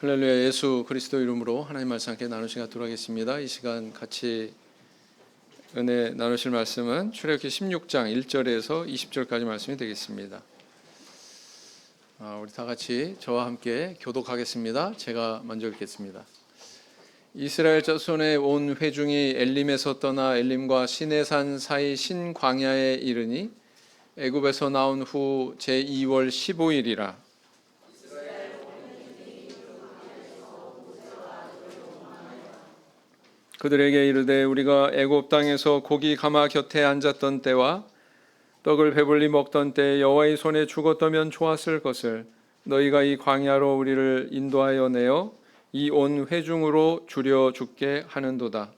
할렐루야. 예수 그리스도 이름으로 하나님 말씀 함께 나눌 시간 돌아가겠습니다. 이 시간 같이 은혜 나누실 말씀은 출애굽기 16장 1절에서 20절까지 말씀이 되겠습니다. 우리 다 같이 저와 함께 교독하겠습니다. 제가 먼저 읽겠습니다. 이스라엘 자손의 온 회중이 엘림에서 떠나 엘림과 시내산 사이 신광야에 이르니 애굽에서 나온 후 제2월 15일이라. 그들에게 이르되 우리가 애굽 땅에서 고기 가마 곁에 앉았던 때와 떡을 배불리 먹던 때 여호와의 손에 죽었다면 좋았을 것을 너희가 이 광야로 우리를 인도하여 내어 이 온 회중으로 죽여 죽게 하는도다.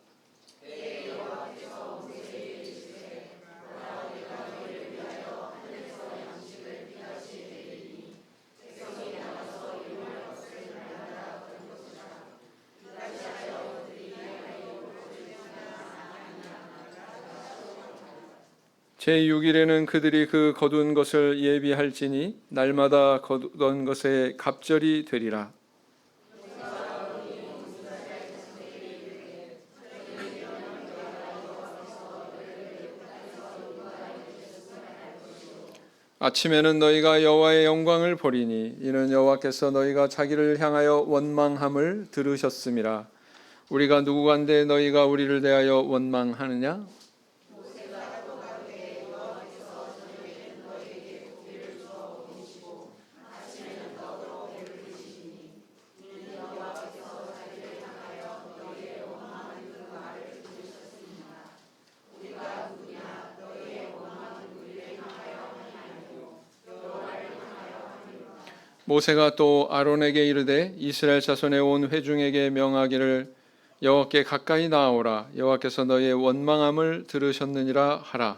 제6일에는 그들이 그 거둔 것을 예비할지니 날마다 거두던 것에 갑절이 되리라. 아침에는 너희가 여호와의 영광을 보리니 이는 여호와께서 너희가 자기를 향하여 원망함을 들으셨음이라. 우리가 누구간데 너희가 우리를 대하여 원망하느냐? 모세가 또 아론에게 이르되 이스라엘 자손의 온 회중에게 명하기를 여호와께 가까이 나아오라. 여호와께서 너희의 원망함을 들으셨느니라 하라.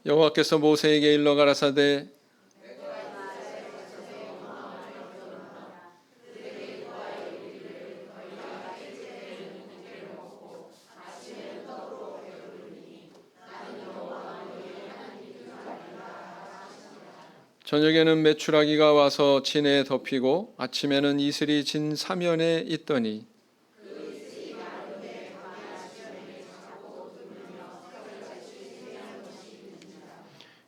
여호와께서 모세에게 일러 가라사대 저녁에는 메추라기가 와서 진에 덮이고 아침에는 이슬이 진 사면에 있더니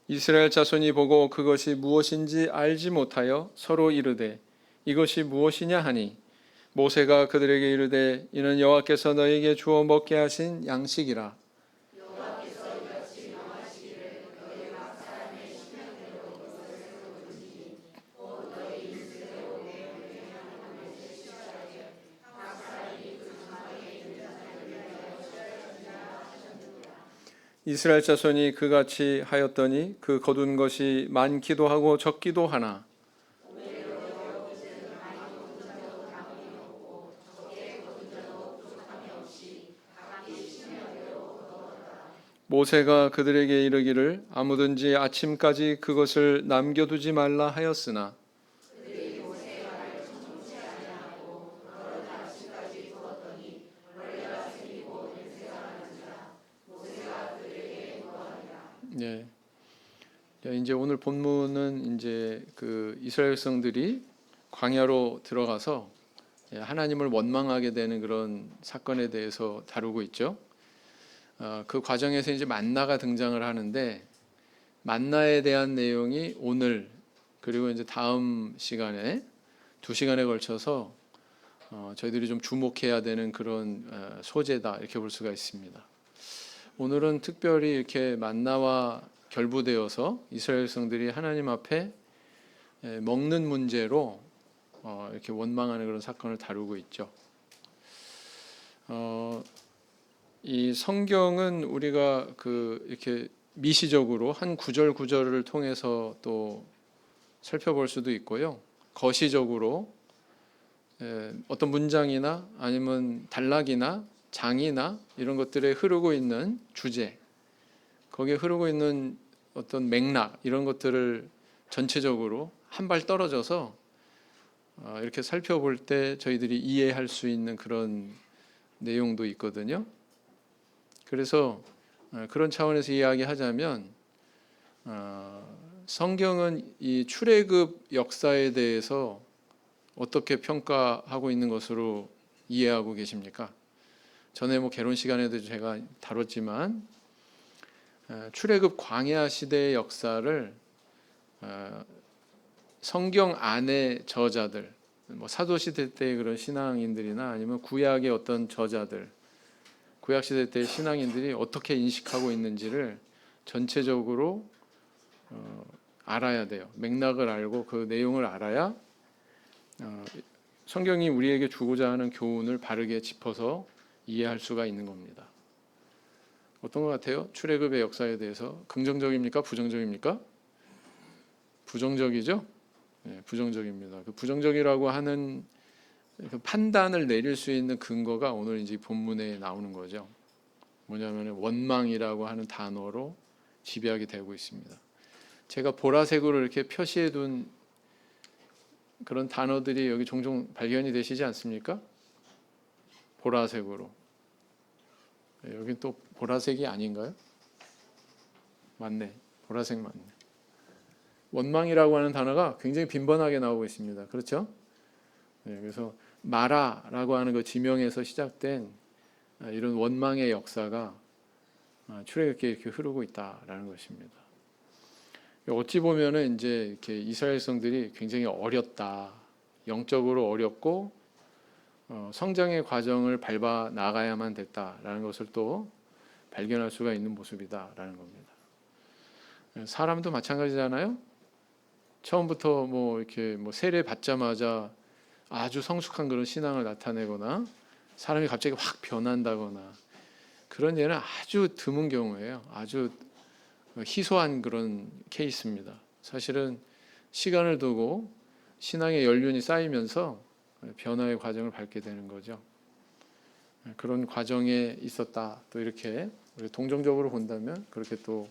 이스라엘 자손이 보고 그것이 무엇인지 알지 못하여 서로 이르되 이것이 무엇이냐 하니 모세가 그들에게 이르되 이는 여호와께서 너희에게 주어 먹게 하신 양식이라. 이스라엘 자손이 그같이 하였더니 그 거둔 것이 많기도 하고 적기도 하나 모세가 그들에게 이르기를 아무든지 아침까지 그것을 남겨두지 말라 하였으나 네. 이제 오늘 본문은 이제 그 이스라엘 백성들이 광야로 들어가서 하나님을 원망하게 되는 그런 사건에 대해서 다루고 있죠. 그 과정에서 이제 만나가 등장을 하는데 만나에 대한 내용이 오늘 그리고 이제 다음 시간에 2시간에 걸쳐서 저희들이 좀 주목해야 되는 그런 소재다 이렇게 볼 수가 있습니다. 오늘은 특별히 이렇게 만나와 결부되어서 이스라엘 백성들이 하나님 앞에 먹는 문제로 이렇게 원망하는 그런 사건을 다루고 있죠. 이 성경은 우리가 이렇게 미시적으로 한 구절 구절을 통해서 또 살펴볼 수도 있고요. 거시적으로 어떤 문장이나 아니면 단락이나 장이나 이런 것들에 흐르고 있는 주제, 거기에 흐르고 있는 어떤 맥락 이런 것들을 전체적으로 한 발 떨어져서 이렇게 살펴볼 때 저희들이 이해할 수 있는 그런 내용도 있거든요. 그래서 그런 차원에서 이야기하자면 성경은 이 출애굽 역사에 대해서 어떻게 평가하고 있는 것으로 이해하고 계십니까? 전에 개론 시간에도 제가 다뤘지만 출애굽 광야 시대의 역사를 성경 안의 저자들, 사도 시대 때의 그런 신앙인들이나 아니면 구약의 어떤 저자들, 구약 시대 때의 신앙인들이 어떻게 인식하고 있는지를 전체적으로 알아야 돼요. 맥락을 알고 그 내용을 알아야 성경이 우리에게 주고자 하는 교훈을 바르게 짚어서 이해할 수가 있는 겁니다. 어떤 것 같아요? 출애굽의 역사에 대해서 긍정적입니까? 부정적입니까? 부정적이죠? 네, 부정적입니다. 그 부정적이라고 하는 그 판단을 내릴 수 있는 근거가 오늘 이제 본문에 나오는 거죠. 뭐냐면 원망이라고 하는 단어로 지배하게 되고 있습니다. 제가 보라색으로 이렇게 표시해 둔 그런 단어들이 여기 종종 발견이 되시지 않습니까? 보라색으로. 여기 또 보라색이 아닌가요? 맞네. 보라색 맞네. 원망이라고 하는 단어가 굉장히 빈번하게 나오고 있습니다. 그렇죠? 네, 그래서 마라라고 하는 그 지명에서 시작된 이런 원망의 역사가 출애굽기에 이렇게 흐르고 있다라는 것입니다. 어찌 보면은 이제 이렇게 이스라엘 성들이 굉장히 어렸다, 영적으로 어렸고 성장의 과정을 밟아 나가야만 됐다라는 것을 또 발견할 수가 있는 모습이다라는 겁니다. 사람도 마찬가지잖아요. 처음부터 이렇게 세례 받자마자 아주 성숙한 그런 신앙을 나타내거나 사람이 갑자기 확 변한다거나 그런 예는 아주 드문 경우예요. 아주 희소한 그런 케이스입니다. 사실은 시간을 두고 신앙의 연륜이 쌓이면서 변화의 과정을 밟게 되는 거죠. 그런 과정에 있었다. 또 이렇게 동정적으로 본다면 그렇게 또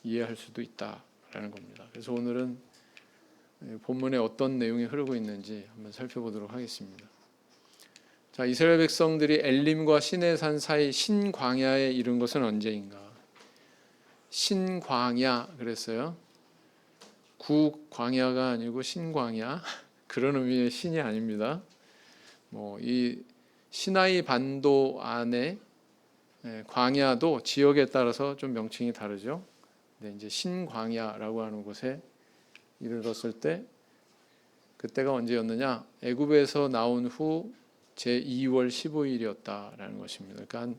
이해할 수도 있다라는 겁니다. 그래서 오늘은 본문에 어떤 내용이 흐르고 있는지 한번 살펴보도록 하겠습니다. 자, 이스라엘 백성들이 엘림과 시내산 사이 신광야에 이른 것은 언제인가? 신광야 그랬어요. 구광야가 아니고 신광야 그런 의미의 신이 아닙니다. 이 시나이 반도 안에 광야도 지역에 따라서 좀 명칭이 다르죠. 근데 이제 신광야라고 하는 곳에 이르렀을 때 그때가 언제였느냐? 애굽에서 나온 후 제2월 15일이었다라는 것입니다. 그러니까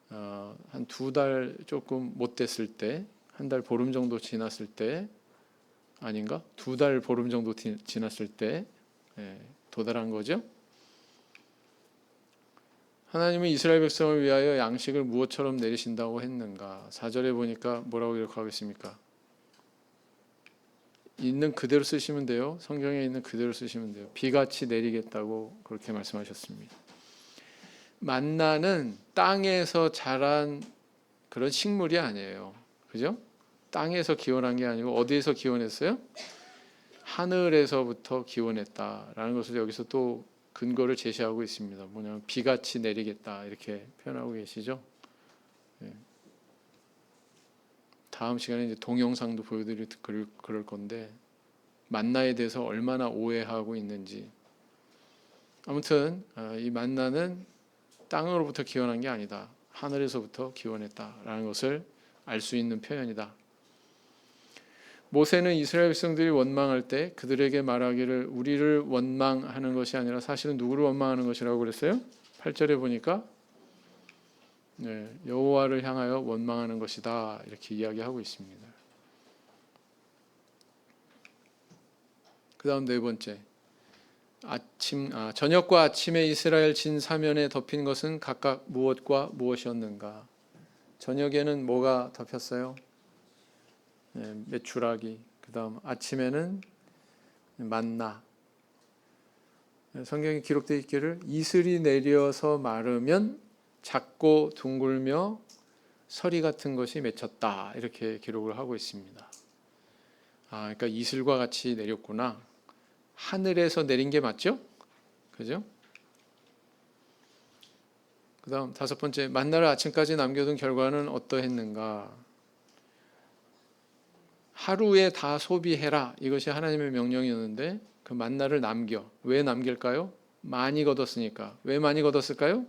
한 2달 조금 못 됐을 때, 한 달 보름 정도 지났을 때 아닌가? 2달 보름 정도 지났을 때 도달한 거죠. 하나님은 이스라엘 백성을 위하여 양식을 무엇처럼 내리신다고 했는가? 4절에 보니까 뭐라고 기록하고 있습니까? 있는 그대로 쓰시면 돼요. 성경에 있는 그대로 쓰시면 돼요. 비같이 내리겠다고 그렇게 말씀하셨습니다. 만나는 땅에서 자란 그런 식물이 아니에요. 그죠? 땅에서 기원한 게 아니고 어디에서 기원했어요? 하늘에서부터 기원했다라는 것을 여기서 또 근거를 제시하고 있습니다. 뭐냐면 비같이 내리겠다 이렇게 표현하고 계시죠. 다음 시간에 이제 동영상도 보여드릴 그럴 건데 만나에 대해서 얼마나 오해하고 있는지. 아무튼 이 만나는 땅으로부터 기원한 게 아니다. 하늘에서부터 기원했다라는 것을 알 수 있는 표현이다. 모세는 이스라엘 백성들이 원망할 때 그들에게 말하기를 우리를 원망하는 것이 아니라 사실은 누구를 원망하는 것이라고 그랬어요? 8절에 보니까 여호와를 향하여 원망하는 것이다 이렇게 이야기하고 있습니다. 그 다음 네 번째, 저녁과 아침에 이스라엘 진 사면에 덮인 것은 각각 무엇과 무엇이었는가? 저녁에는 뭐가 덮였어요? 메추라기. 그 다음 아침에는 만나. 성경에 기록되어 있기를 이슬이 내려서 마르면 작고 둥글며 서리 같은 것이 맺혔다 이렇게 기록을 하고 있습니다. 그러니까 이슬과 같이 내렸구나. 하늘에서 내린 게 맞죠? 그죠? 그다음 다섯 번째, 만나를 아침까지 남겨둔 결과는 어떠했는가? 하루에 다 소비해라. 이것이 하나님의 명령이었는데 그 만나를 남겨. 왜 남길까요? 많이 거뒀으니까. 왜 많이 거뒀을까요?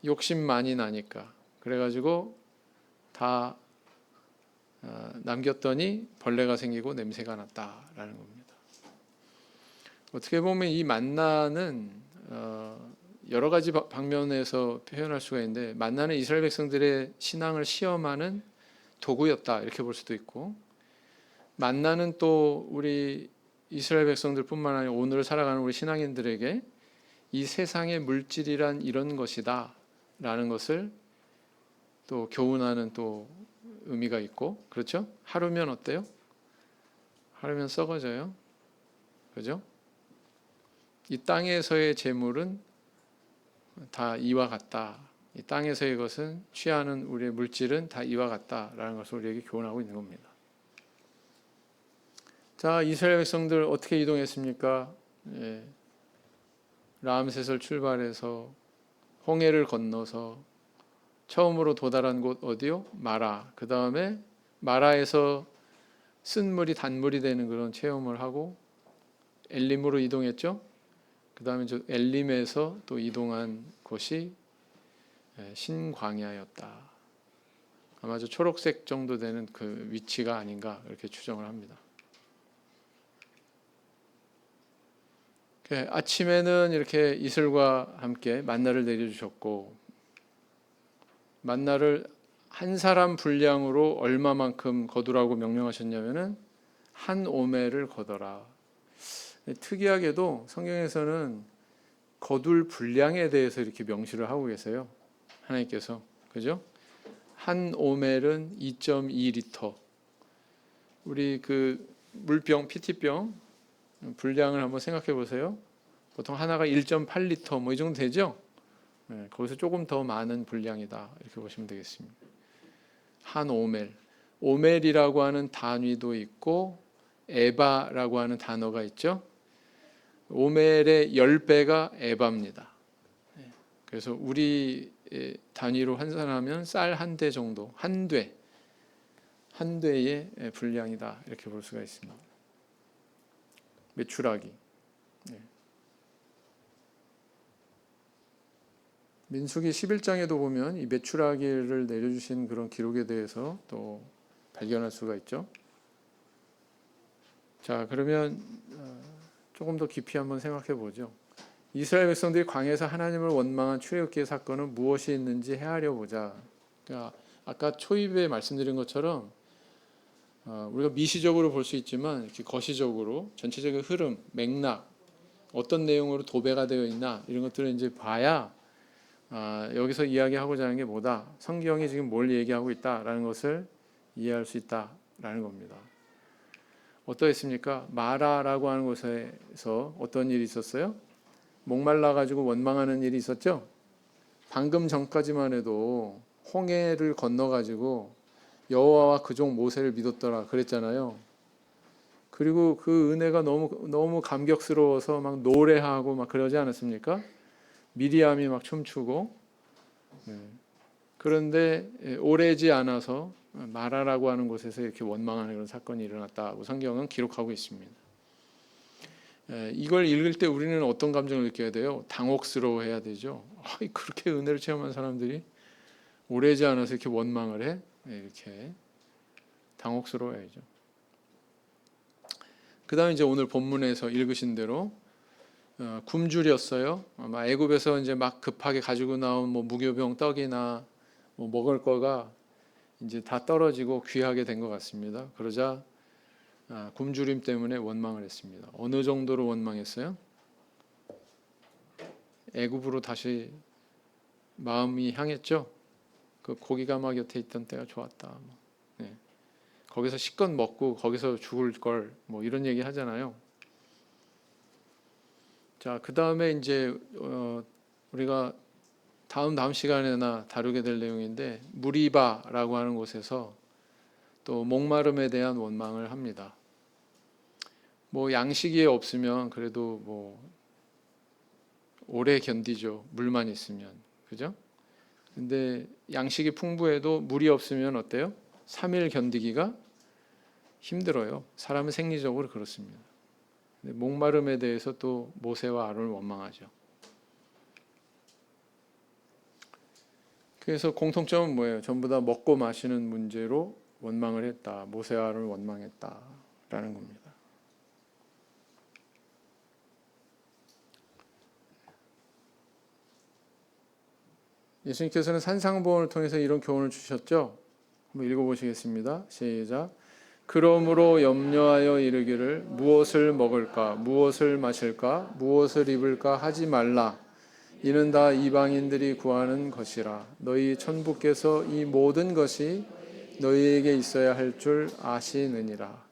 욕심 많이 나니까. 그래가지고 다 남겼더니 벌레가 생기고 냄새가 났다라는 겁니다. 어떻게 보면 이 만나는 여러 가지 방면에서 표현할 수가 있는데, 만나는 이스라엘 백성들의 신앙을 시험하는 도구였다 이렇게 볼 수도 있고, 만나는 또 우리 이스라엘 백성들뿐만 아니라 오늘 살아가는 우리 신앙인들에게 이 세상의 물질이란 이런 것이다 라는 것을 또 교훈하는 또 의미가 있고, 그렇죠? 하루면 어때요? 하루면 썩어져요. 그죠? 이 땅에서의 재물은 다 이와 같다. 이 땅에서의 것은 취하는 우리의 물질은 다 이와 같다라는 것을 우리에게 교훈하고 있는 겁니다. 자, 이스라엘 백성들 어떻게 이동했습니까? 라암셋을 출발해서 홍해를 건너서 처음으로 도달한 곳 어디요? 마라. 그 다음에 마라에서 쓴물이 단물이 되는 그런 체험을 하고 엘림으로 이동했죠. 그 다음에 엘림에서 또 이동한 곳이 신광야였다. 아마 저 초록색 정도 되는 그 위치가 아닌가 이렇게 추정을 합니다. 아침에는 이렇게 이슬과 함께 만나를 내려주셨고, 만나를 한 사람 분량으로 얼마만큼 거두라고 명령하셨냐면은 한 오멜을 거둬라. 특이하게도 성경에서는 거둘 분량에 대해서 이렇게 명시를 하고 계세요. 하나님께서. 그죠? 한 오멜은 2.2리터. 우리 그 물병, PT병 분량을 한번 생각해 보세요. 보통 하나가 1.8리터 뭐 이 정도 되죠? 거기서 조금 더 많은 분량이다 이렇게 보시면 되겠습니다. 한 오멜, 오멜이라고 하는 단위도 있고 에바라고 하는 단어가 있죠. 오멜의 10배가 에바입니다. 그래서 우리 단위로 환산하면 쌀 한 대 정도, 한 대의 분량이다 이렇게 볼 수가 있습니다. 메추라기. 민수기 11장에도 보면 이 메추라기를 내려주신 그런 기록에 대해서 또 발견할 수가 있죠. 자, 그러면 조금 더 깊이 한번 생각해 보죠. 이스라엘 백성들이 광야에서 하나님을 원망한 출애굽기의 사건은 무엇이 있는지 헤아려 보자. 그러니까 아까 초입에 말씀드린 것처럼 우리가 미시적으로 볼 수 있지만 이렇게 거시적으로 전체적인 흐름, 맥락, 어떤 내용으로 도배가 되어 있나 이런 것들을 이제 봐야 여기서 이야기하고자 하는 게 뭐다, 성경이 지금 뭘 얘기하고 있다라는 것을 이해할 수 있다라는 겁니다. 어떠했습니까? 마라라고 하는 곳에서 어떤 일이 있었어요? 목말라 가지고 원망하는 일이 있었죠. 방금 전까지만 해도 홍해를 건너 가지고 여호와와 그종 모세를 믿었더라 그랬잖아요. 그리고 그 은혜가 너무 감격스러워서 막 노래하고 막 그러지 않았습니까? 미리암이 막 춤추고. 그런데 오래지 않아서 마라라고 하는 곳에서 이렇게 원망하는 그런 사건이 일어났다고 성경은 기록하고 있습니다. 이걸 읽을 때 우리는 어떤 감정을 느껴야 돼요? 당혹스러워해야 되죠. 그렇게 은혜를 체험한 사람들이 오래지 않아서 이렇게 원망을 해? 이렇게 당혹스러워야죠. 그 다음에 이제 오늘 본문에서 읽으신 대로 굶주렸어요. 아마 애굽에서 이제 막 급하게 가지고 나온 뭐 무교병 떡이나 뭐 먹을 거가 이제 다 떨어지고 귀하게 된 것 같습니다. 그러자 굶주림 때문에 원망을 했습니다. 어느 정도로 원망했어요? 애굽으로 다시 마음이 향했죠. 그 고기가 막 곁에 있던 때가 좋았다. 거기서 실컷 먹고 거기서 죽을 걸 뭐 이런 얘기 하잖아요. 자, 그 다음에 이제 우리가 다음 시간에나 다루게 될 내용인데, 무리바라고 하는 곳에서 또 목마름에 대한 원망을 합니다. 뭐 양식이 없으면 그래도 뭐 오래 견디죠. 물만 있으면. 그죠? 근데 양식이 풍부해도 물이 없으면 어때요? 3일 견디기가 힘들어요. 사람은 생리적으로 그렇습니다. 근데 목마름에 대해서 또 모세와 아론을 원망하죠. 그래서 공통점은 뭐예요? 전부 다 먹고 마시는 문제로 원망을 했다. 모세와 아론을 원망했다라는 겁니다. 예수님께서는 산상보훈을 통해서 이런 교훈을 주셨죠. 한번 읽어보시겠습니다. 시작. 그러므로 염려하여 이르기를 무엇을 먹을까, 무엇을 마실까, 무엇을 입을까 하지 말라. 이는 다 이방인들이 구하는 것이라. 너희 천부께서 이 모든 것이 너희에게 있어야 할 줄 아시느니라.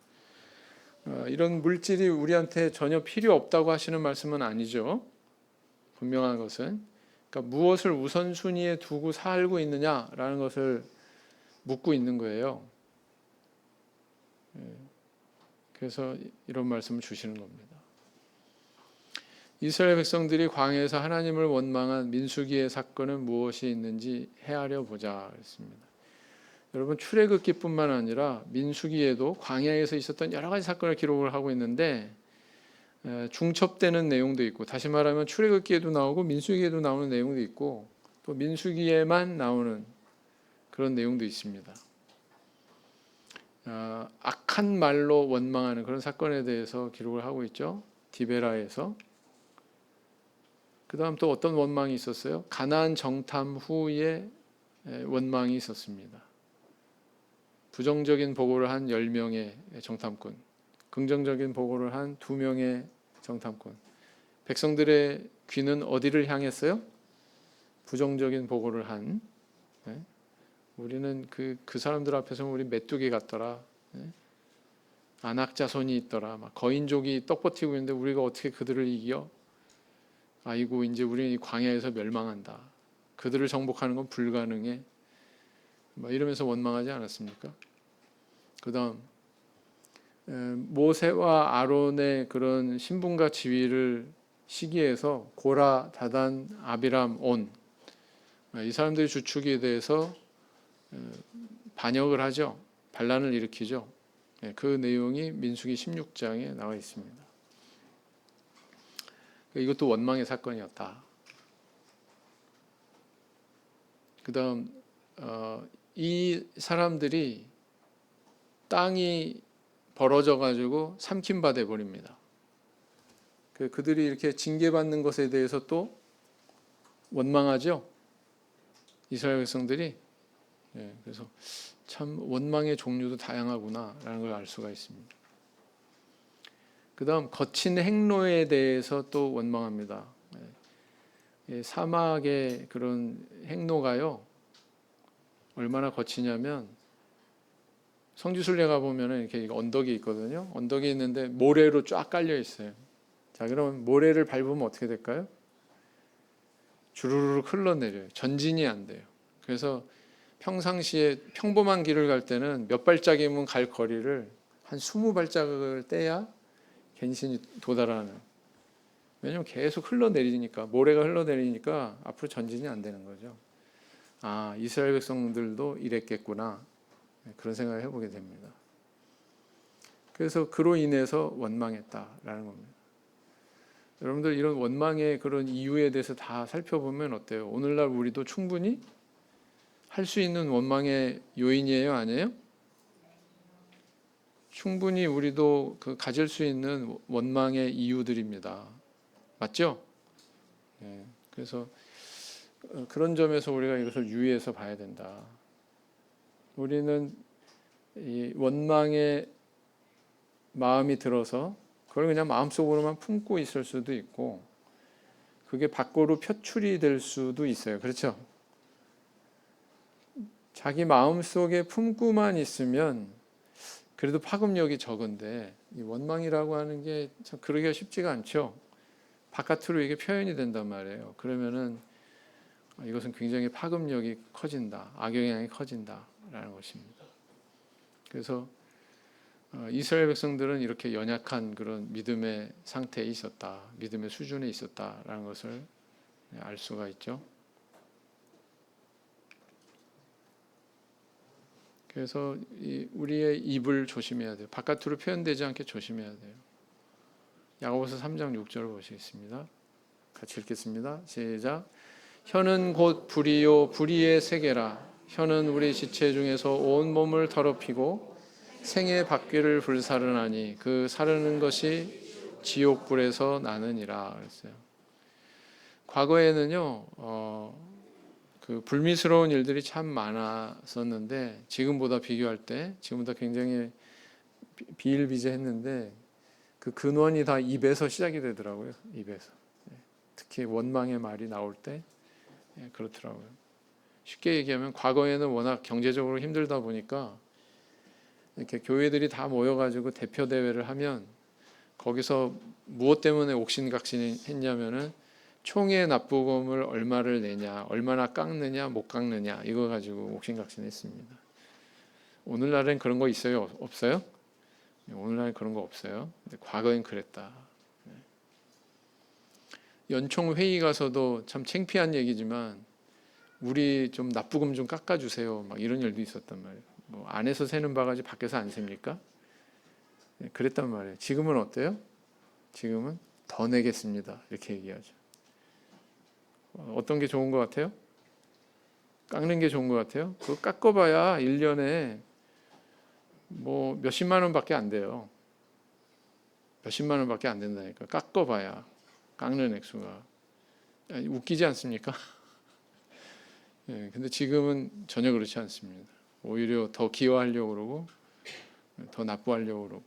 이런 물질이 우리한테 전혀 필요 없다고 하시는 말씀은 아니죠. 분명한 것은 그러니까 무엇을 우선순위에 두고 살고 있느냐라는 것을 묻고 있는 거예요. 그래서 이런 말씀을 주시는 겁니다. 이스라엘 백성들이 광야에서 하나님을 원망한 민수기의 사건은 무엇이 있는지 헤아려 보자 그랬습니다. 여러분 출애굽기뿐만 아니라 민수기에도 광야에서 있었던 여러 가지 사건을 기록을 하고 있는데 중첩되는 내용도 있고, 다시 말하면 출애굽기에도 나오고 민수기에도 나오는 내용도 있고, 또 민수기에만 나오는 그런 내용도 있습니다. 악한 말로 원망하는 그런 사건에 대해서 기록을 하고 있죠. 디베라에서. 그 다음 또 어떤 원망이 있었어요? 가나안 정탐 후에 원망이 있었습니다. 부정적인 보고를 한 10명의 정탐꾼, 긍정적인 보고를 한 2명의 정탐꾼. 백성들의 귀는 어디를 향했어요? 부정적인 보고를 한. 우리는 그 사람들 앞에서는 우리 메뚜기 같더라. 안악자손이 있더라. 막 거인족이 떡 버티고 있는데 우리가 어떻게 그들을 이겨? 아이고 이제 우리는 이 광야에서 멸망한다. 그들을 정복하는 건 불가능해. 막 이러면서 원망하지 않았습니까? 그다음 모세와 아론의 그런 신분과 지위를 시기해서 고라, 다단, 아비람, 온 이 사람들의 주축에 대해서 반역을 하죠. 반란을 일으키죠. 그 내용이 민수기 16장에 나와 있습니다. 이것도 원망의 사건이었다. 그 다음 이 사람들이 땅이 벌어져 가지고 삼킨바 돼 버립니다. 그들이 이렇게 징계받는 것에 대해서 또 원망하죠. 이스라엘 백성들이. 그래서 참 원망의 종류도 다양하구나라는 걸 알 수가 있습니다. 그 다음 거친 행로에 대해서 또 원망합니다. 사막의 그런 행로가요 얼마나 거치냐면 성지순례 가보면 이렇게 언덕이 있거든요. 언덕이 있는데 모래로 쫙 깔려 있어요. 자, 그럼 모래를 밟으면 어떻게 될까요? 주르륵 흘러내려요. 전진이 안 돼요. 그래서 평상시에 평범한 길을 갈 때는 몇 발짝이면 갈 거리를 한 20발짝을 떼야 갱신이 도달하는. 왜냐하면 계속 흘러내리니까, 모래가 흘러내리니까 앞으로 전진이 안 되는 거죠. 아, 이스라엘 백성들도 이랬겠구나. 그런 생각을 해보게 됩니다. 그래서 그로 인해서 원망했다라는 겁니다. 여러분들 이런 원망의 그런 이유에 대해서 다 살펴보면 어때요? 오늘날 우리도 충분히 할 수 있는 원망의 요인이에요, 아니에요? 충분히 우리도 가질 수 있는 원망의 이유들입니다. 맞죠? 그래서 그런 점에서 우리가 이것을 유의해서 봐야 된다. 우리는 이 원망의 마음이 들어서 그걸 그냥 마음속으로만 품고 있을 수도 있고 그게 밖으로 표출이 될 수도 있어요. 그렇죠? 자기 마음속에 품고만 있으면 그래도 파급력이 적은데 이 원망이라고 하는 게 참 그러기가 쉽지가 않죠. 바깥으로 이게 표현이 된단 말이에요. 그러면은 이것은 굉장히 파급력이 커진다. 악영향이 커진다라는 것입니다. 그래서 이스라엘 백성들은 이렇게 연약한 그런 믿음의 상태에 있었다. 믿음의 수준에 있었다라는 것을 알 수가 있죠. 그래서 우리의 입을 조심해야 돼요. 바깥으로 표현되지 않게 조심해야 돼요. 야고보서 3장 6절을 보시겠습니다. 같이 읽겠습니다. 시작. 혀는 곧 불이요 불의의 세계라. 혀는 우리 지체 중에서 온 몸을 더럽히고 생의 밖귀를 불사르나니 그 사르는 것이 지옥불에서 나느니라 그랬어요. 과거에는요, 그 불미스러운 일들이 참 많았었는데 지금보다 비교할 때 지금보다 굉장히 비일비재했는데 그 근원이 다 입에서 시작이 되더라고요. 입에서. 특히 원망의 말이 나올 때 그렇더라고요. 쉽게 얘기하면 과거에는 워낙 경제적으로 힘들다 보니까 이렇게 교회들이 다 모여가지고 대표 대회를 하면 거기서 무엇 때문에 옥신각신했냐면은 총회 납부금을 얼마를 내냐, 얼마나 깎느냐, 못 깎느냐 이거 가지고 옥신각신했습니다. 오늘날엔 그런 거 있어요? 없어요? 오늘날엔 그런 거 없어요. 근데 과거엔 그랬다. 연총 회의 가서도 참 창피한 얘기지만 우리 좀 납부금 좀 깎아주세요. 막 이런 일도 있었단 말이에요. 뭐 안에서 세는 바가지 밖에서 안 셉니까? 그랬단 말이에요. 지금은 어때요? 지금은 더 내겠습니다. 이렇게 얘기하죠. 어떤 게 좋은 것 같아요? 깎는 게 좋은 것 같아요? 그거 깎아봐야 1년에 뭐 몇십만 원밖에 안 돼요. 몇십만 원밖에 안 된다니까. 깎아봐야 깎는 액수가. 웃기지 않습니까? 근데 지금은 전혀 그렇지 않습니다. 오히려 더 기여하려고 그러고 더 납부하려고 그러고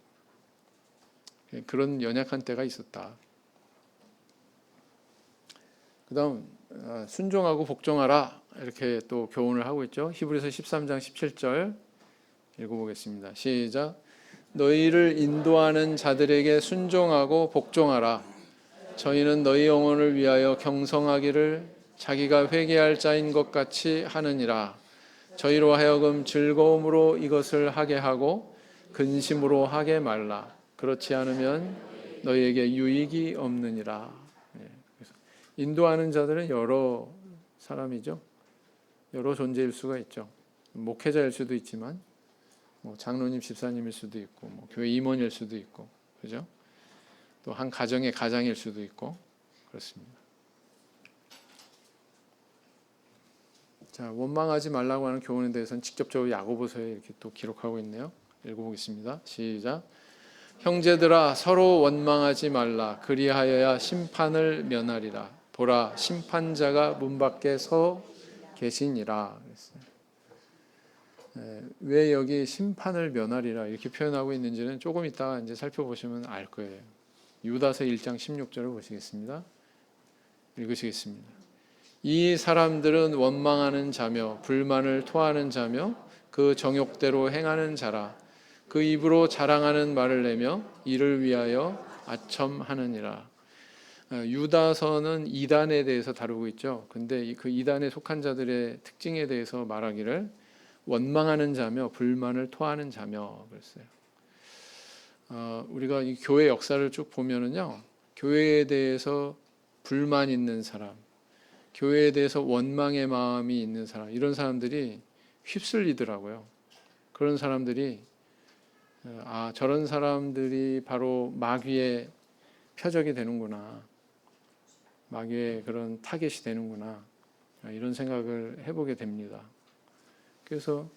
그런 연약한 때가 있었다. 그 다음 순종하고 복종하라 이렇게 또 교훈을 하고 있죠. 히브리서 13장 17절 읽어보겠습니다. 시작. 너희를 인도하는 자들에게 순종하고 복종하라. 저희는 너희 영혼을 위하여 경성하기를 자기가 회개할 자인 것 같이 하느니라. 저희로 하여금 즐거움으로 이것을 하게 하고 근심으로 하게 말라. 그렇지 않으면 너희에게 유익이 없느니라. 그래서 인도하는 자들은 여러 사람이죠. 여러 존재일 수가 있죠. 목회자일 수도 있지만 뭐 장로님, 집사님일 수도 있고 뭐 교회 임원일 수도 있고 그죠? 또 한 가정의 가장일 수도 있고 그렇습니다. 자, 원망하지 말라고 하는 교훈에 대해서는 직접적으로 야고보서에 이렇게 또 기록하고 있네요. 읽어보겠습니다. 시작. 형제들아 서로 원망하지 말라. 그리하여야 심판을 면하리라. 보라 심판자가 문 밖에 서 계시니라. 왜 여기 심판을 면하리라 이렇게 표현하고 있는지는 조금 이따가 이제 살펴보시면 알 거예요. 유다서 1장 16절을 보시겠습니다. 읽으시겠습니다. 이 사람들은 원망하는 자며 불만을 토하는 자며 그 정욕대로 행하는 자라. 그 입으로 자랑하는 말을 내며 이를 위하여 아첨하느니라. 유다서는 이단에 대해서 다루고 있죠. 근데 그 이단에 속한 자들의 특징에 대해서 말하기를 원망하는 자며 불만을 토하는 자며 그랬어요. 우리가 이 교회 역사를 쭉 보면은요, 교회에 대해서 불만 있는 사람, 교회에 대해서 원망의 마음이 있는 사람, 이런 사람들이 휩쓸리더라고요. 그런 사람들이 저런 사람들이 바로 마귀의 표적이 되는구나, 마귀의 그런 타겟이 되는구나, 이런 생각을 해보게 됩니다. 그래서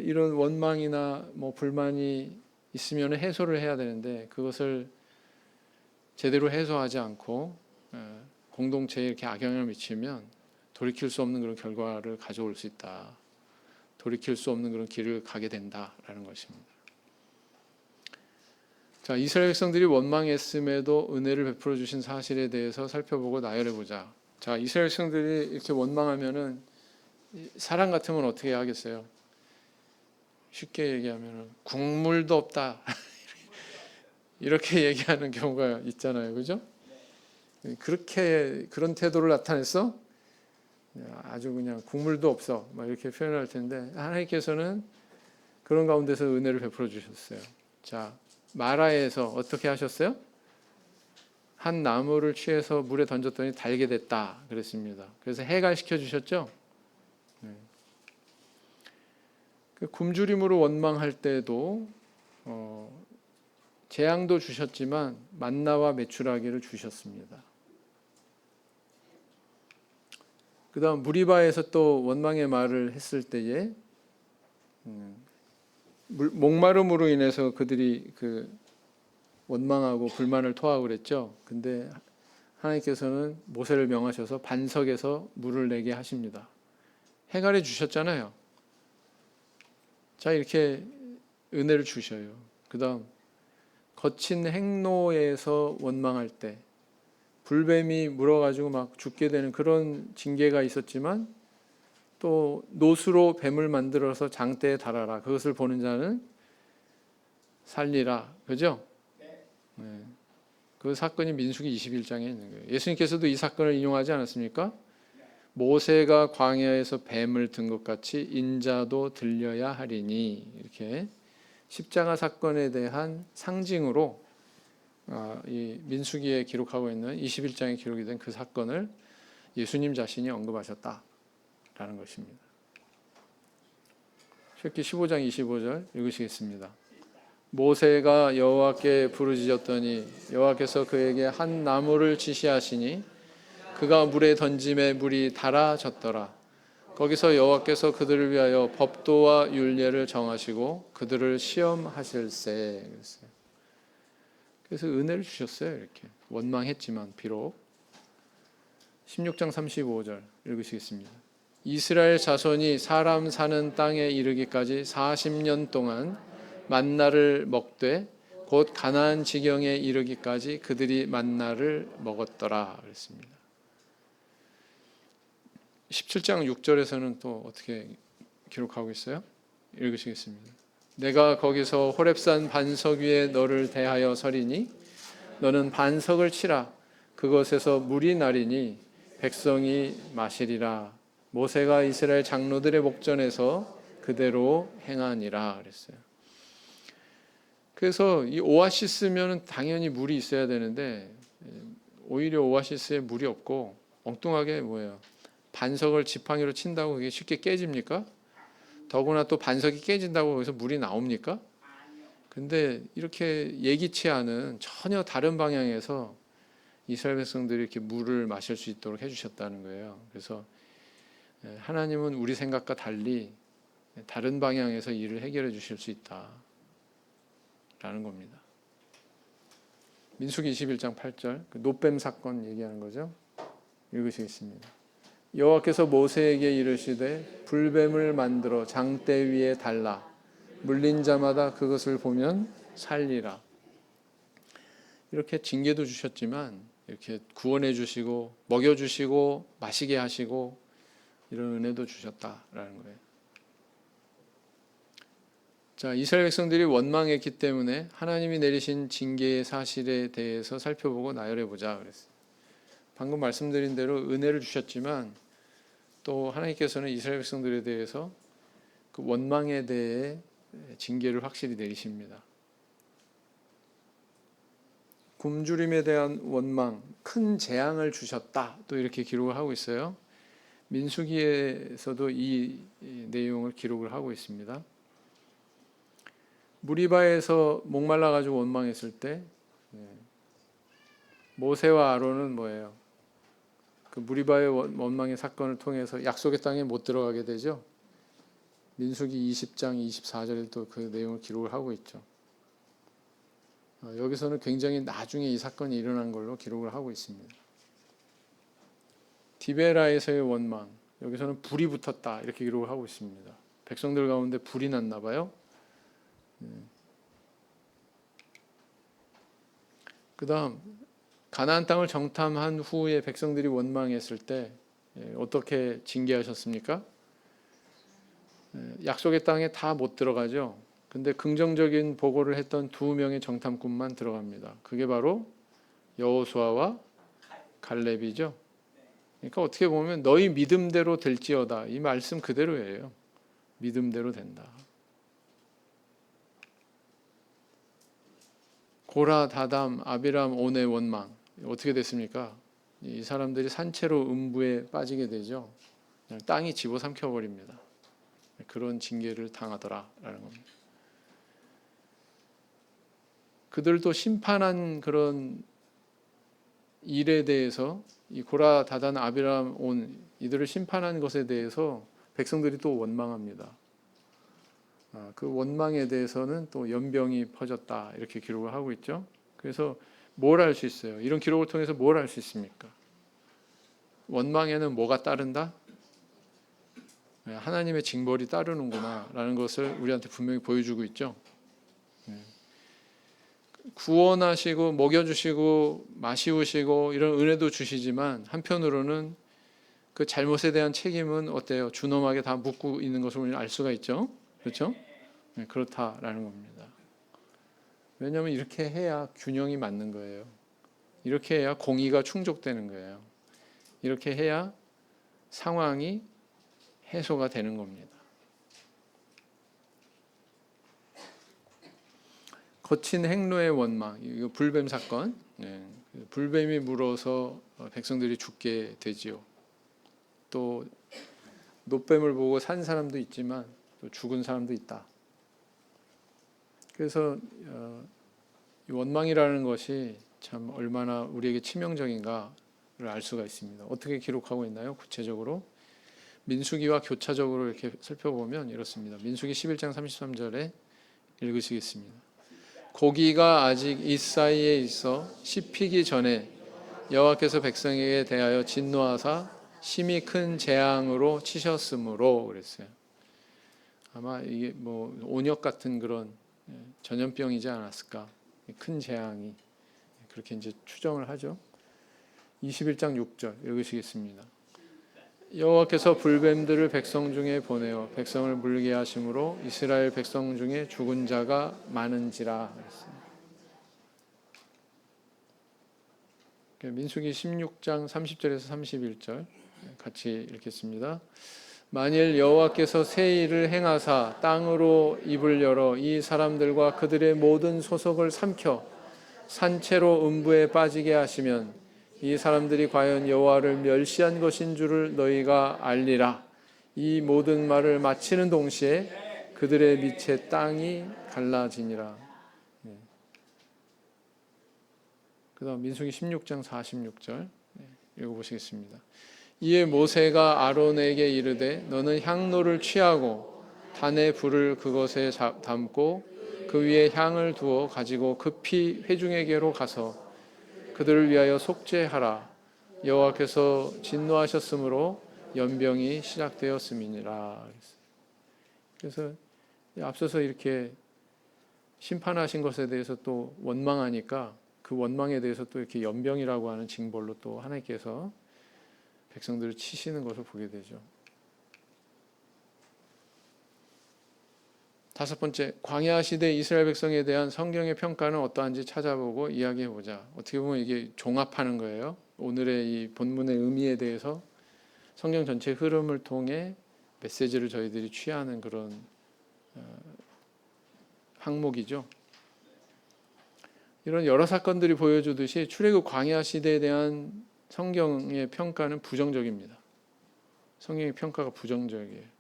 이런 원망이나 뭐 불만이 있으면 해소를 해야 되는데 그것을 제대로 해소하지 않고 공동체에 이렇게 악영향을 미치면 돌이킬 수 없는 그런 결과를 가져올 수 있다. 돌이킬 수 없는 그런 길을 가게 된다라는 것입니다. 자, 이스라엘 백성들이 원망했음에도 은혜를 베풀어 주신 사실에 대해서 살펴보고 나열해 보자. 자, 이스라엘 백성들이 이렇게 원망하면은 사람 같으면 어떻게 하겠어요? 쉽게 얘기하면 국물도 없다 이렇게 얘기하는 경우가 있잖아요, 그죠? 그렇게 그런 태도를 나타냈어? 아주 그냥 국물도 없어, 막 이렇게 표현할 텐데 하나님께서는 그런 가운데서 은혜를 베풀어 주셨어요. 자, 마라에서 어떻게 하셨어요? 한 나무를 취해서 물에 던졌더니 달게 됐다 그랬습니다. 그래서 해갈시켜 주셨죠. 그 굶주림으로 원망할 때도 재앙도 주셨지만 만나와 메추라기를 주셨습니다. 그다음 무리바에서 또 원망의 말을 했을 때에 목마름으로 인해서 그들이 그 원망하고 불만을 토하고 그랬죠. 근데 하나님께서는 모세를 명하셔서 반석에서 물을 내게 하십니다. 해갈해 주셨잖아요. 자, 이렇게 은혜를 주셔요. 그다음 거친 행로에서 원망할 때 불뱀이 물어가지고 막 죽게 되는 그런 징계가 있었지만 또 노수로 뱀을 만들어서 장대에 달아라. 그것을 보는 자는 살리라. 그죠? 네. 그 사건이 민수기 21장에 있는 거예요. 예수님께서도 이 사건을 인용하지 않았습니까? 모세가 광야에서 뱀을 든 것 같이 인자도 들려야 하리니, 이렇게 십자가 사건에 대한 상징으로 이 민수기에 기록하고 있는 21장에 기록이 된 그 사건을 예수님 자신이 언급하셨다라는 것입니다. 출애굽기 15장 25절 읽으시겠습니다. 모세가 여호와께 부르짖었더니 여호와께서 그에게 한 나무를 지시하시니 그가 물에 던짐에 물이 달아졌더라. 거기서 여호와께서 그들을 위하여 법도와 율례를 정하시고 그들을 시험하실세. 그래서 은혜를 주셨어요. 이렇게 원망했지만 비록. 16장 35절 읽으시겠습니다. 이스라엘 자손이 사람 사는 땅에 이르기까지 40년 동안 만나를 먹되 곧 가나안 지경에 이르기까지 그들이 만나를 먹었더라 그랬습니다. 17장 6절에서는 또 어떻게 기록하고 있어요? 읽으시겠습니다. 내가 거기서 호렙산 반석 위에 너를 대하여 서리니 너는 반석을 치라. 그것에서 물이 나리니 백성이 마시리라. 모세가 이스라엘 장로들의 목전에서 그대로 행하니라 그랬어요. 그래서 이 오아시스면 당연히 물이 있어야 되는데 오히려 오아시스에 물이 없고 엉뚱하게 뭐예요? 반석을 지팡이로 친다고 그게 쉽게 깨집니까? 더구나 또 반석이 깨진다고 거기서 물이 나옵니까? 근데 이렇게 예기치 않은 전혀 다른 방향에서 이스라엘 백성들이 이렇게 물을 마실 수 있도록 해주셨다는 거예요. 그래서 하나님은 우리 생각과 달리 다른 방향에서 일을 해결해 주실 수 있다라는 겁니다. 민수기 21장 8절 그 놋뱀 사건 얘기하는 거죠. 읽으시겠습니다. 여호와께서 모세에게 이르시되 불뱀을 만들어 장대 위에 달라 물린 자마다 그것을 보면 살리라. 이렇게 징계도 주셨지만 이렇게 구원해 주시고 먹여 주시고 마시게 하시고 이런 은혜도 주셨다라는 거예요. 자, 이스라엘 백성들이 원망했기 때문에 하나님이 내리신 징계의 사실에 대해서 살펴보고 나열해 보자 그랬어요. 방금 말씀드린 대로 은혜를 주셨지만 또 하나님께서는 이스라엘 백성들에 대해서 그 원망에 대해 징계를 확실히 내리십니다. 굶주림에 대한 원망, 큰 재앙을 주셨다. 또 이렇게 기록을 하고 있어요. 민수기에서도 이 내용을 기록을 하고 있습니다. 무리바에서 목말라 가지고 원망했을 때 모세와 아론은 뭐예요? 그 무리바의 원망의 사건을 통해서 약속의 땅에 못 들어가게 되죠. 민수기 20장 24절에 또 그 내용을 기록을 하고 있죠. 여기서는 굉장히 나중에 이 사건이 일어난 걸로 기록을 하고 있습니다. 디베라에서의 원망, 여기서는 불이 붙었다 이렇게 기록을 하고 있습니다. 백성들 가운데 불이 났나 봐요. 그 다음 가나안 땅을 정탐한 후에 백성들이 원망했을 때 어떻게 징계하셨습니까? 약속의 땅에 다 못 들어가죠. 근데 긍정적인 보고를 했던 2명의 정탐꾼만 들어갑니다. 그게 바로 여호수아와 갈렙이죠. 그러니까 어떻게 보면 너희 믿음대로 될지어다. 이 말씀 그대로예요. 믿음대로 된다. 고라, 다담, 아비람, 온의 원망. 어떻게 됐습니까? 이 사람들이 산채로 음부에 빠지게 되죠. 그냥 땅이 집어삼켜 버립니다. 그런 징계를 당하더라라는 겁니다. 그들도 심판한 그런 일에 대해서 이 고라, 다단, 아비람, 온 이들을 심판한 것에 대해서 백성들이 또 원망합니다. 그 원망에 대해서는 또 연병이 퍼졌다 이렇게 기록을 하고 있죠. 그래서 뭘 알 수 있어요? 이런 기록을 통해서 뭘 알 수 있습니까? 원망에는 뭐가 따른다? 하나님의 징벌이 따르는구나 라는 것을 우리한테 분명히 보여주고 있죠. 구원하시고 먹여주시고 마시우시고 이런 은혜도 주시지만 한편으로는 그 잘못에 대한 책임은 어때요? 준엄하게 다 묻고 있는 것을 우리는 알 수가 있죠. 그렇죠? 네, 그렇다라는 겁니다. 왜냐하면 이렇게 해야 균형이 맞는 거예요. 이렇게 해야 공의가 충족되는 거예요. 이렇게 해야 상황이 해소가 되는 겁니다. 거친 행로의 원망, 이거 불뱀 사건. 네, 불뱀이 물어서 백성들이 죽게 되지요. 또 노뱀을 보고 산 사람도 있지만 또 죽은 사람도 있다. 그래서 원망이라는 것이 참 얼마나 우리에게 치명적인가를 알 수가 있습니다. 어떻게 기록하고 있나요? 구체적으로 민수기와 교차적으로 이렇게 살펴보면 이렇습니다. 민수기 11장 33절에 읽으시겠습니다. 고기가 아직 이 사이에 있어 씹히기 전에 여호와께서 백성에게 대하여 진노하사 심히 큰 재앙으로 치셨으므로 그랬어요. 아마 이게 뭐 온역 같은 그런 전염병이지 않았을까? 큰 재앙이 그렇게 이제 추정을 하죠. 21장 6절 읽으시겠습니다. 여호와께서 불뱀들을 백성 중에 보내어 백성을 물게 하심으로 이스라엘 백성 중에 죽은 자가 많은지라. 민수기 16장 30절에서 31절 같이 읽겠습니다. 만일 여호와께서 새 일을 행하사 땅으로 입을 열어 이 사람들과 그들의 모든 소속을 삼켜 산채로 음부에 빠지게 하시면 이 사람들이 과연 여호와를 멸시한 것인 줄을 너희가 알리라. 이 모든 말을 마치는 동시에 그들의 밑에 땅이 갈라지니라. 그다음 민수기 16장 46절 읽어보시겠습니다. 이에 모세가 아론에게 이르되 너는 향로를 취하고 단의 불을 그것에 담고 그 위에 향을 두어 가지고 급히 회중에게로 가서 그들을 위하여 속죄하라. 여호와께서 진노하셨으므로 연병이 시작되었음이니라. 그래서 앞서서 이렇게 심판하신 것에 대해서 또 원망하니까 그 원망에 대해서 또 이렇게 연병이라고 하는 징벌로 또 하나님께서 백성들을 치시는 것을 보게 되죠. 다섯 번째, 광야 시대 이스라엘 백성에 대한 성경의 평가는 어떠한지 찾아보고 이야기해 보자. 어떻게 보면 이게 종합하는 거예요. 오늘의 이 본문의 의미에 대해서 성경 전체 흐름을 통해 메시지를 저희들이 취하는 그런 항목이죠. 이런 여러 사건들이 보여주듯이 출애굽 광야 시대에 대한 성경의 평가는 부정적입니다. 성경의 평가가 부정적이에요.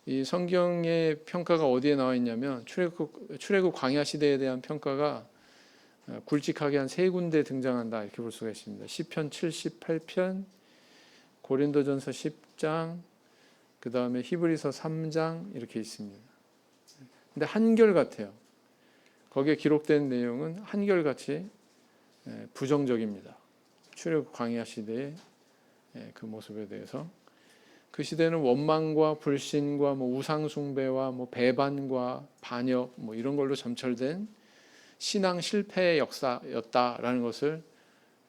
이 성경의 평가가 어디에 나와 있냐면 출애굽 광야 시대에 대한 평가가 굵직하게 한 세 군데 등장한다 이렇게 볼 수가 있습니다. 시편 78편, 고린도전서 10장, 그 다음에 히브리서 3장 이렇게 있습니다. 근데 한결같아요. 거기에 기록된 내용은 한결같이 부정적입니다. 출애굽 광야 시대의 그 모습에 대해서 그 시대는 원망과 불신과 우상 숭배와 배반과 반역 이런 걸로 점철된 신앙 실패의 역사였다라는 것을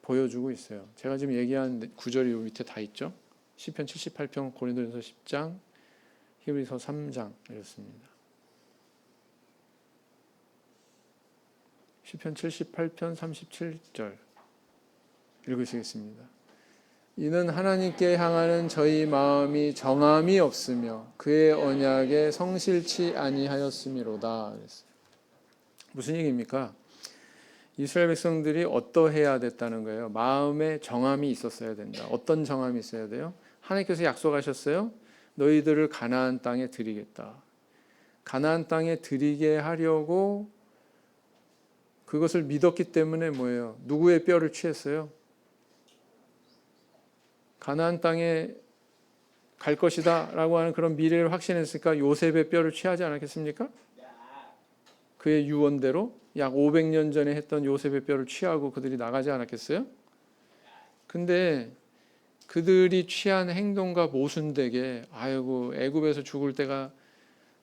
보여주고 있어요. 제가 지금 얘기한 구절이 요 밑에 다 있죠. 시편 78편, 고린도전서 10장, 히브리서 3장 이렇습니다. 시편 78편 37절 읽으시겠습니다. 이는 하나님께 향하는 저희 마음이 정함이 없으며 그의 언약에 성실치 아니하였음이로다. 무슨 얘기입니까? 이스라엘 백성들이 어떠해야 됐다는 거예요. 마음에 정함이 있었어야 된다. 어떤 정함이 있어야 돼요? 하나님께서 약속하셨어요. 너희들을 가나안 땅에 들이겠다. 가나안 땅에 들이게 하려고 그것을 믿었기 때문에 뭐예요? 누구의 뼈를 취했어요? 가나안 땅에 갈 것이다 라고 하는 그런 미래를 확신했으니까 요셉의 뼈를 취하지 않았겠습니까? 그의 유언대로 약 500년 전에 했던 요셉의 뼈를 취하고 그들이 나가지 않았겠어요? 근데 그들이 취한 행동과 모순되게 아이고 애굽에서 죽을 때가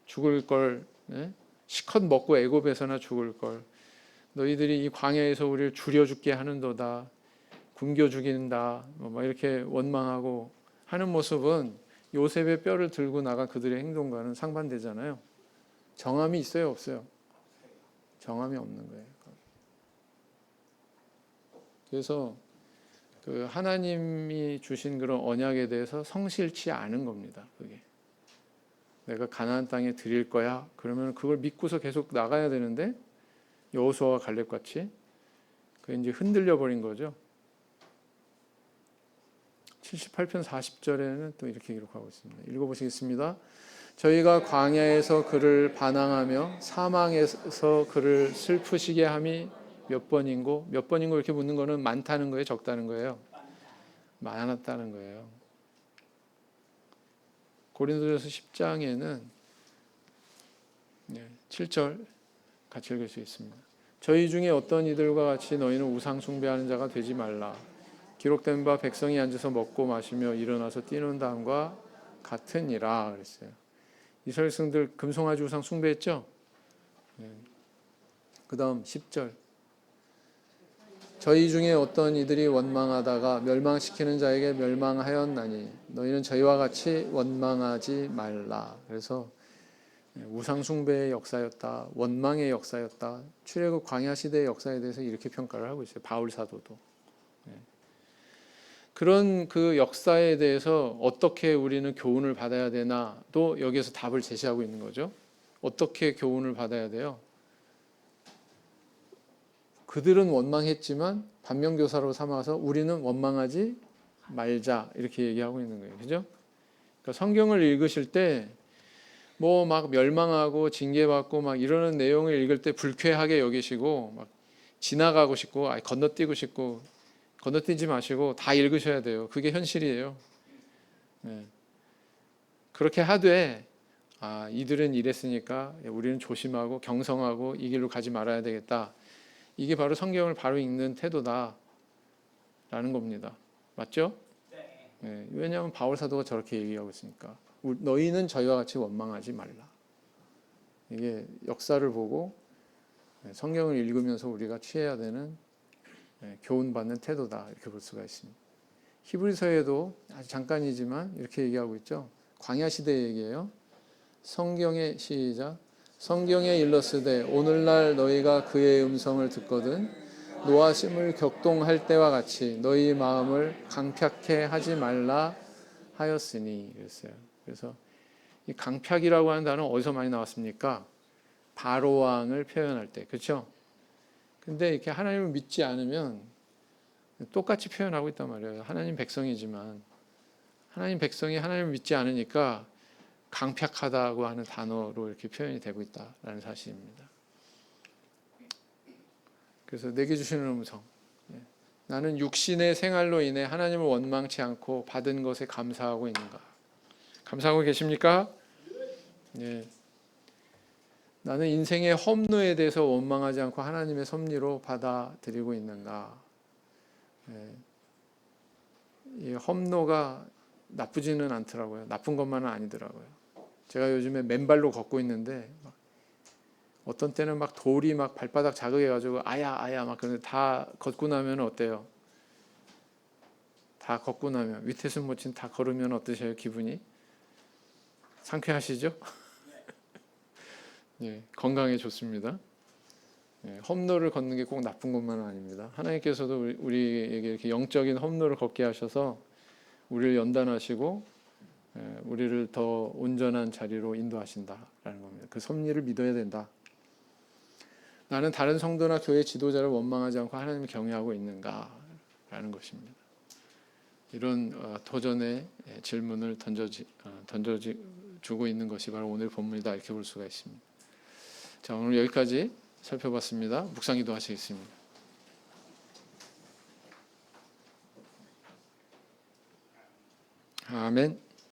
죽을 걸, 시컷 먹고 애굽에서나 죽을 걸, 너희들이 이 광야에서 우리를 죽여 죽게 하는도다, 굶겨 죽인다, 막 이렇게 원망하고 하는 모습은 요셉의 뼈를 들고 나간 그들의 행동과는 상반되잖아요. 정함이 있어요, 없어요? 정함이 없는 거예요. 그래서 그 하나님이 주신 그런 언약에 대해서 성실치 않은 겁니다. 그게 내가 가나안 땅에 드릴 거야. 그러면 그걸 믿고서 계속 나가야 되는데 여호수아와 갈렙 같이 그 이제 흔들려 버린 거죠. 78편 40절에는 또 이렇게 기록하고 있습니다. 읽어보시겠습니다. 저희가 광야에서 그를 반항하며 사망에서 그를 슬프시게 함이 몇 번인고, 몇 번인고 이렇게 묻는 거는 많다는 거예요, 적다는 거예요? 많았다는 거예요. 고린도전서 10장에는 7절 같이 읽을 수 있습니다. 저희 중에 어떤 이들과 같이 너희는 우상 숭배하는 자가 되지 말라. 기록된 바 백성이 앉아서 먹고 마시며 일어나서 뛰는 다음과 같으니라 그랬어요. 이스라엘 백성들 금송아지 우상 숭배했죠? 그 다음 10절. 저희 중에 어떤 이들이 원망하다가 멸망시키는 자에게 멸망하였나니 너희는 저희와 같이 원망하지 말라. 그래서 우상 숭배의 역사였다, 원망의 역사였다. 출애굽 광야 시대의 역사에 대해서 이렇게 평가를 하고 있어요. 바울 사도도. 그런 그 역사에 대해서 어떻게 우리는 교훈을 받아야 되나도 여기에서 답을 제시하고 있는 거죠. 어떻게 교훈을 받아야 돼요? 그들은 원망했지만 반면교사로 삼아서 우리는 원망하지 말자 이렇게 얘기하고 있는 거예요. 그죠? 그러니까 성경을 읽으실 때 뭐 막 멸망하고 징계받고 막 이러는 내용을 읽을 때 불쾌하게 여기시고 막 지나가고 싶고 건너뛰고 싶고 건너뛰지 마시고 다 읽으셔야 돼요. 그게 현실이에요. 네. 그렇게 하되 이들은 이랬으니까 우리는 조심하고 경성하고 이 길로 가지 말아야 되겠다. 이게 바로 성경을 바로 읽는 태도다라는 겁니다. 맞죠? 네. 왜냐하면 바울 사도가 저렇게 얘기하고 있으니까. 너희는 저희와 같이 원망하지 말라. 이게 역사를 보고 성경을 읽으면서 우리가 취해야 되는 교훈받는 태도다 이렇게 볼 수가 있습니다. 히브리서에도 아주 잠깐이지만 이렇게 얘기하고 있죠. 광야 시대 얘기예요. 성경의 시작. 성경에 일렀으되 오늘날 너희가 그의 음성을 듣거든 노하심을 격동할 때와 같이 너희 마음을 강팍해 하지 말라 하였으니 그랬어요. 그래서 이 강팍이라고 하는 단어는 어디서 많이 나왔습니까? 바로 왕을 표현할 때, 그렇죠? 근데 이렇게 하나님을 믿지 않으면 똑같이 표현하고 있단 말이에요. 하나님 백성이지만 하나님 백성이 하나님을 믿지 않으니까 강팍하다고 하는 단어로 이렇게 표현이 되고 있다라는 사실입니다. 그래서 내게 주시는 음성. 나는 육신의 생활로 인해 하나님을 원망치 않고 받은 것에 감사하고 있는가? 감사하고 계십니까? 예. 나는 인생의 험로에 대해서 원망하지 않고 하나님의 섭리로 받아들이고 있는가? 예. 이 험로가 나쁘지는 않더라고요. 나쁜 것만은 아니더라고요. 제가 요즘에 맨발로 걷고 있는데 어떤 때는 막 돌이 막 발바닥 자극해가지고 아야 막 그런데 다 걷고 나면 어때요? 다 걷고 나면 위태순 모친 다 걸으면 어떠세요? 기분이? 상쾌하시죠? 예, 건강에 좋습니다. 예, 험로를 걷는 게 꼭 나쁜 것만은 아닙니다. 하나님께서도 우리에게 이렇게 영적인 험로를 걷게 하셔서 우리를 연단하시고 우리를 더 온전한 자리로 인도하신다라는 겁니다. 그 섭리를 믿어야 된다. 나는 다른 성도나 교회 지도자를 원망하지 않고 하나님을 경외하고 있는가라는 것입니다. 이런 도전의 질문을 던져주고 있는 것이 바로 오늘 본문이다, 이렇게 볼 수가 있습니다. 자, 오늘 여기까지 살펴봤습니다. 묵상기도 하시겠습니다. 아멘.